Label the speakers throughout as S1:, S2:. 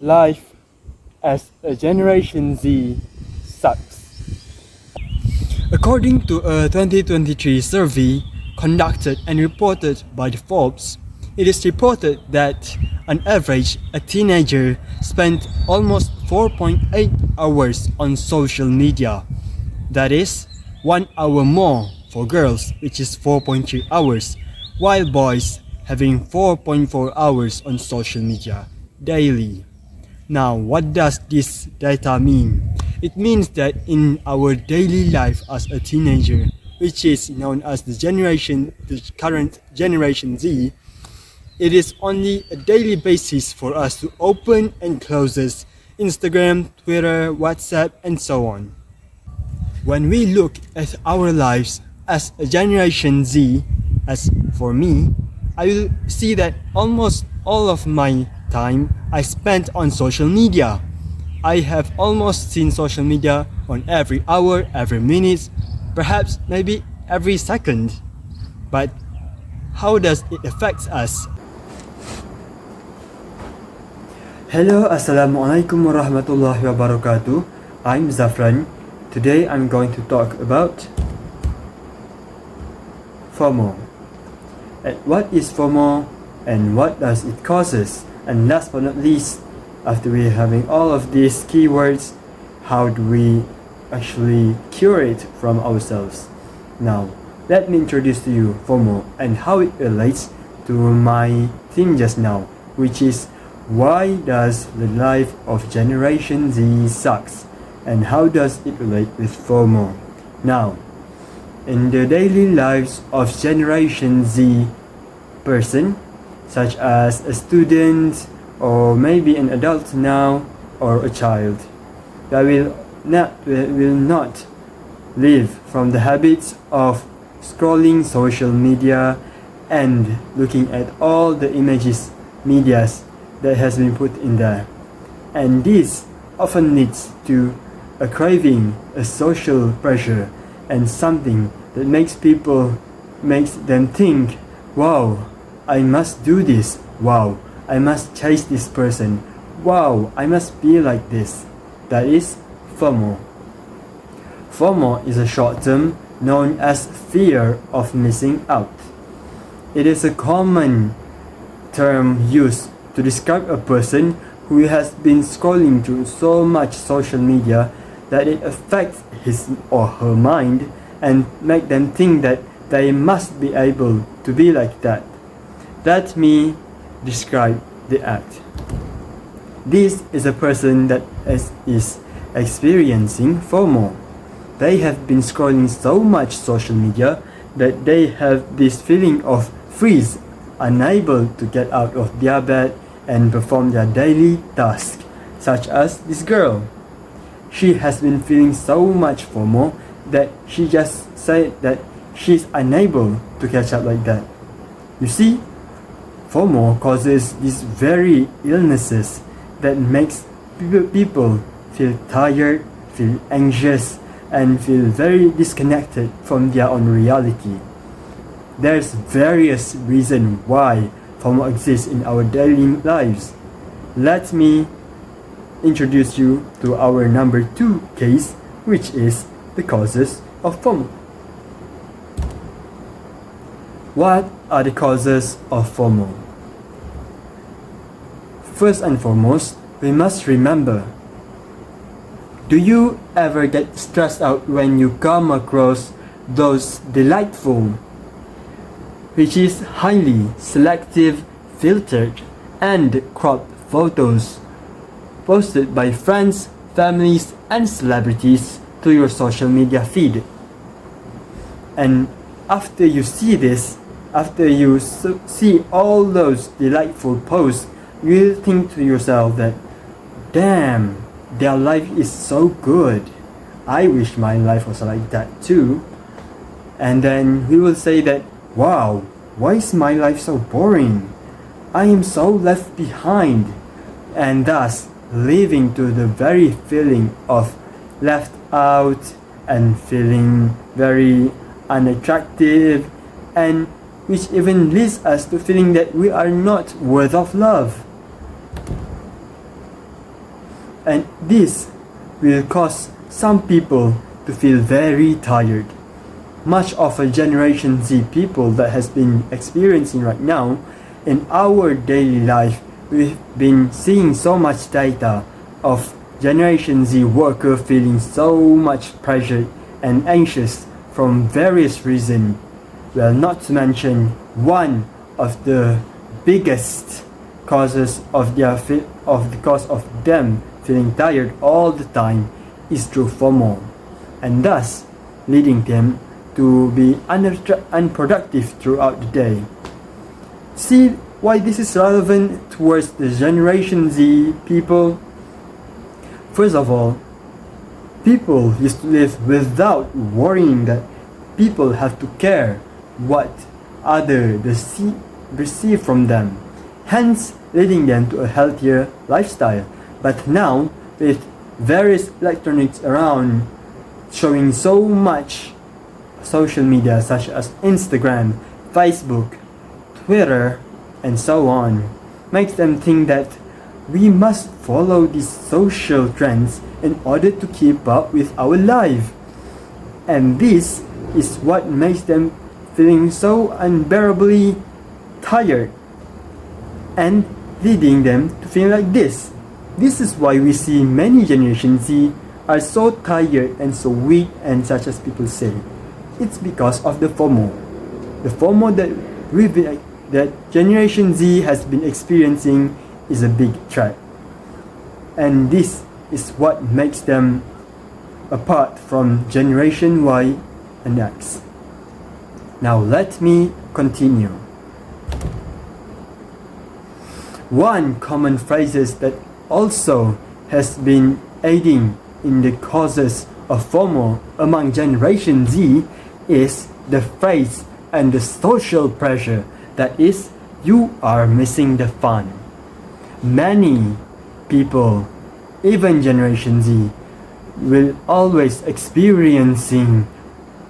S1: Life as a Generation Z sucks. According to a 2023 survey conducted and reported by the Forbes, it is reported that on average a teenager spent almost 4.8 hours on social media. That is 1 hour more for girls, which is 4.3 hours, while boys having 4.4 hours on social media daily. Now, what does this data mean? It means that in our daily life as a teenager, which is known as the current Generation Z, it is only a daily basis for us to open and close Instagram, Twitter, WhatsApp, and so on. When we look at our lives as a Generation Z, as for me, I will see that almost all of my time I spent on social media. I have almost seen social media on every hour, every minute, perhaps maybe every second. But how does it affect us? Hello, Assalamualaikum warahmatullahi wabarakatuh. I'm Zafran. Today I'm going to talk about FOMO. And what is FOMO and what does it causes? And last but not least, after we having all of these keywords, how do we actually cure it from ourselves? Now, let me introduce to you FOMO and how it relates to my theme just now, which is why does the life of Generation Z sucks? And how does it relate with FOMO? Now, in the daily lives of Generation Z person, such as a student or maybe an adult now or a child, that will not live from the habits of scrolling social media and looking at all the medias that has been put in there. And this often leads to a craving, a social pressure, and something that makes them think, wow, I must do this, wow, I must chase this person, wow, I must be like this. That is FOMO. FOMO is a short term known as fear of missing out. It is a common term used to describe a person who has been scrolling through so much social media that it affects his or her mind and make them think that they must be able to be like that. Let me describe the act. This is a person that is experiencing FOMO. They have been scrolling so much social media that they have this feeling of freeze, unable to get out of their bed and perform their daily tasks, such as this girl. She has been feeling so much FOMO that she just said that she's unable to catch up like that. You see, FOMO causes these very illnesses that makes people feel tired, feel anxious, and feel very disconnected from their own reality. There's various reasons why FOMO exists in our daily lives. Let me introduce you to our number 2 case, which is the causes of FOMO. What are the causes of FOMO? First and foremost, we must remember, do you ever get stressed out when you come across those delightful, which is highly selective, filtered, and cropped photos posted by friends, families, and celebrities to your social media feed? And after you see this, after you see all those delightful posts, you will think to yourself that, damn, their life is so good. I wish my life was like that too. And then we will say that, wow, why is my life so boring? I am so left behind. And thus, living to the very feeling of left out and feeling very unattractive, and which even leads us to feeling that we are not worth of love. And this will cause some people to feel very tired. Much of a Generation Z people that has been experiencing right now in our daily life, we've been seeing so much data of Generation Z worker feeling so much pressure and anxious from various reasons. Well, not to mention one of the biggest causes of them feeling tired all the time is through FOMO, and thus leading them to be unproductive throughout the day. See why this is relevant towards the Generation Z people? First of all, people used to live without worrying that people have to care what others receive from them, hence leading them to a healthier lifestyle. But now, with various electronics around showing so much social media such as Instagram, Facebook, Twitter, and so on, makes them think that we must follow these social trends in order to keep up with our life. And this is what makes them feeling so unbearably tired and leading them to feel like this. This is why we see many Generation Z are so tired and so weak, and such as people say. It's because of the FOMO. The FOMO that Generation Z has been experiencing is a big threat. And this is what makes them apart from Generation Y and X. Now let me continue. One common phrase that also has been aiding in the causes of FOMO among Generation Z is the phrase and the social pressure that is, you are missing the fun. Many people, even Generation Z, will always experiencing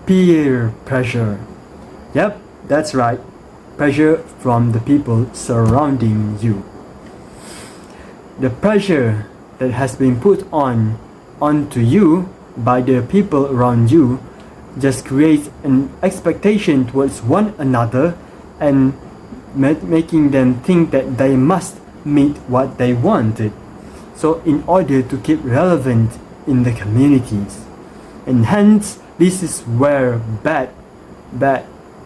S1: peer pressure. Yep, that's right. Pressure from the people surrounding you. The pressure that has been put onto you by the people around you just creates an expectation towards one another and making them think that they must meet what they wanted. So in order to keep relevant in the communities. And hence, this is where bad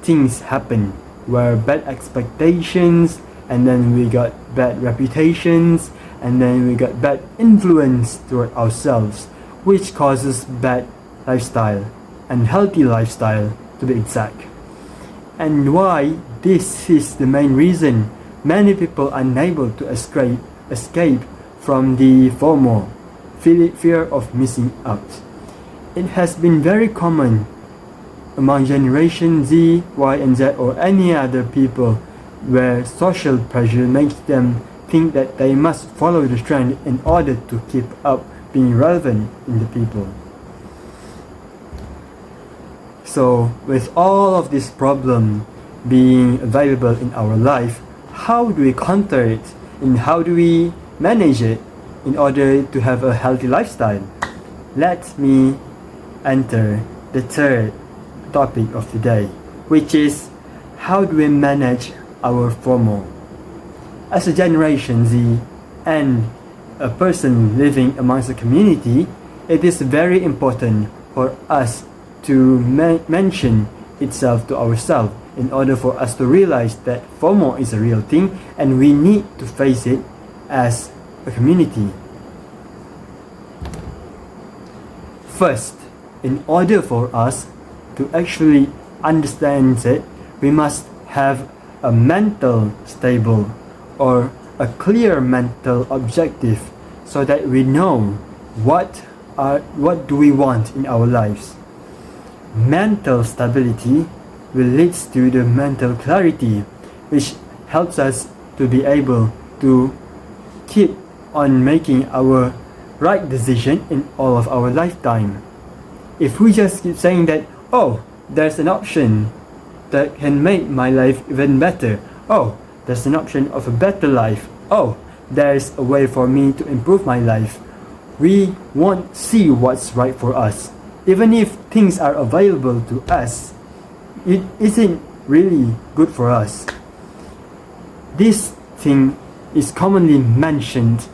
S1: things happen, where bad expectations, and then we got bad reputations, and then we got bad influence toward ourselves, which causes bad lifestyle, unhealthy lifestyle to be exact. And why this is the main reason many people are unable to escape from the FOMO, fear of missing out. It has been very common among Generation Z, Y, and Z, or any other people, where social pressure makes them think that they must follow the trend in order to keep up being relevant in the people. So with all of this problem being available in our life, how do we counter it and how do we manage it in order to have a healthy lifestyle? Let me enter the third topic of the day, which is how do we manage our FOMO? As a Generation Z and a person living amongst a community, it is very important for us to mention itself to ourselves in order for us to realize that FOMO is a real thing and we need to face it as a community. First, in order for us to actually understand it, we must have a mental stable or a clear mental objective so that we know what do we want in our lives. Mental stability will lead to the mental clarity, which helps us to be able to keep on making our right decision in all of our lifetime. If we just keep saying that, oh, there's an option that can make my life even better, oh, there's an option of a better life, oh, there's a way for me to improve my life, we won't see what's right for us. Even if things are available to us, it isn't really good for us. This thing is commonly mentioned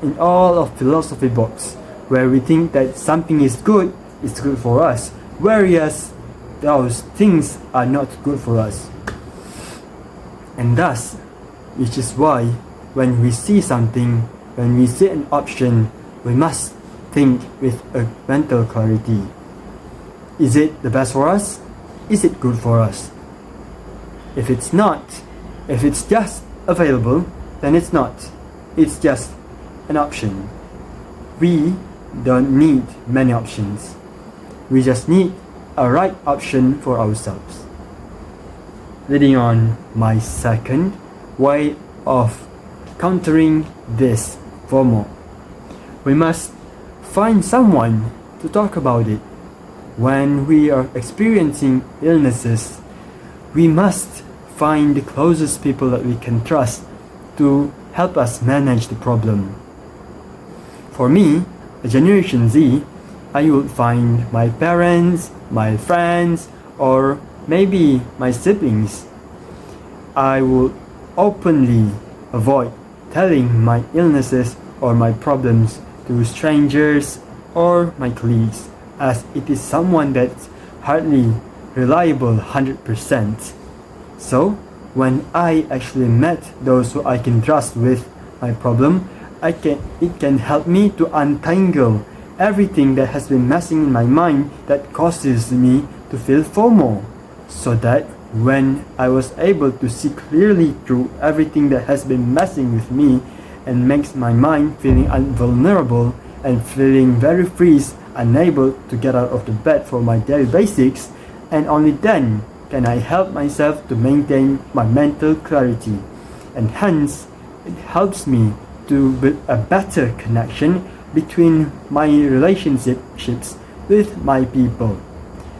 S1: in all of philosophy books, where we think that something is good for us, whereas those things are not good for us. And thus, which is why when we see something, when we see an option, we must think with a mental clarity. Is it the best for us? Is it good for us? If it's not, if it's just available, then it's not. It's just an option. We don't need many options. We just need a right option for ourselves. Leading on, my second way of countering this FOMO. We must find someone to talk about it. When we are experiencing illnesses, we must find the closest people that we can trust to help us manage the problem. For me, a Generation Z, I would find my parents, my friends, or maybe my siblings. I would openly avoid telling my illnesses or my problems to strangers or my colleagues, as it is someone that's hardly reliable 100%. So, when I actually met those who I can trust with my problem, it can help me to untangle everything that has been messing in my mind that causes me to feel FOMO, so that when I was able to see clearly through everything that has been messing with me and makes my mind feeling vulnerable and feeling very freeze, unable to get out of the bed for my daily basics, and only then can I help myself to maintain my mental clarity, and hence it helps me to build a better connection between my relationships with my people.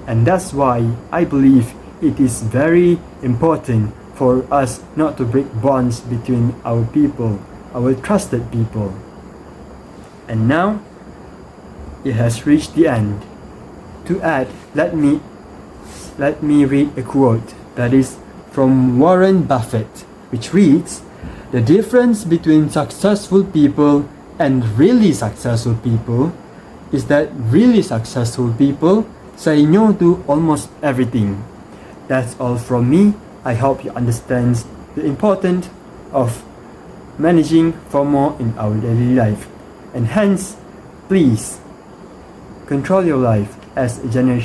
S1: And that's why I believe it is very important for us not to break bonds between our people, our trusted people. And now it has reached the end. To add, let me read a quote that is from Warren Buffett, which reads, "The difference between successful people and really successful people is that really successful people say no to almost everything." That's all from me. I hope you understand the importance of managing FOMO in our daily life. And hence, please control your life as a generation.